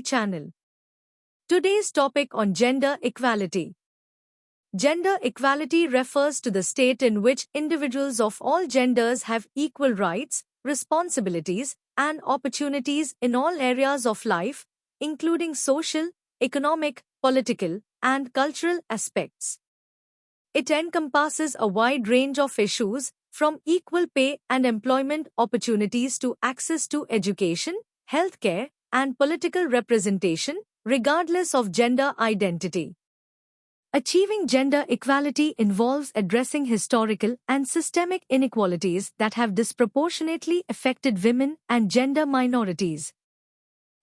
channel. Today's topic on gender equality. Gender equality refers to the state in which individuals of all genders have equal rights, responsibilities, and opportunities in all areas of life, including social, economic, political, and cultural aspects. It encompasses a wide range of issues, from equal pay and employment opportunities to access to education, healthcare, and political representation, regardless of gender identity. Achieving gender equality involves addressing historical and systemic inequalities that have disproportionately affected women and gender minorities.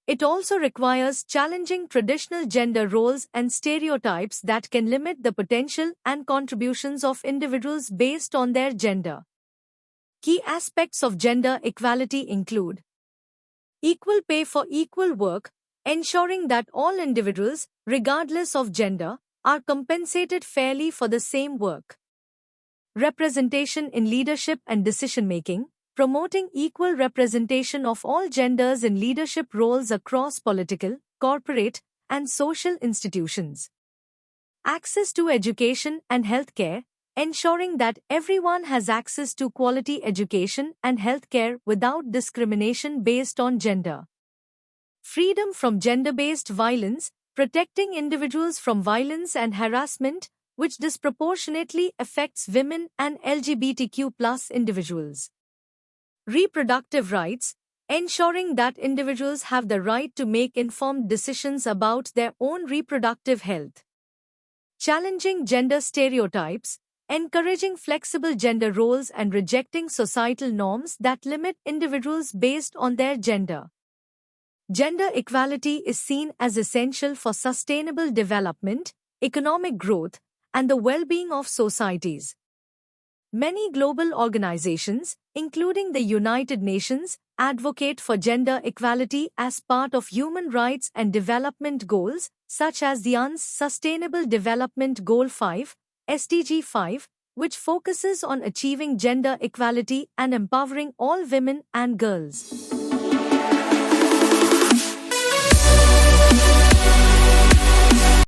It also requires challenging traditional gender roles and stereotypes that can limit the potential and contributions of individuals based on their gender. Key aspects of gender equality include equal pay for equal work, ensuring that all individuals, regardless of gender, are compensated fairly for the same work. Representation in leadership and decision-making, promoting equal representation of all genders in leadership roles across political, corporate, and social institutions. Access to education and healthcare, ensuring that everyone has access to quality education and healthcare without discrimination based on gender. Freedom from gender-based violence, protecting individuals from violence and harassment, which disproportionately affects women and LGBTQ+ individuals. Reproductive rights, ensuring that individuals have the right to make informed decisions about their own reproductive health. Challenging gender stereotypes, encouraging flexible gender roles and rejecting societal norms that limit individuals based on their gender. Gender equality is seen as essential for sustainable development, economic growth, and the well-being of societies. Many global organizations, including the United Nations, advocate for gender equality as part of human rights and development goals, such as the UN's Sustainable Development Goal 5, SDG 5, which focuses on achieving gender equality and empowering all women and girls.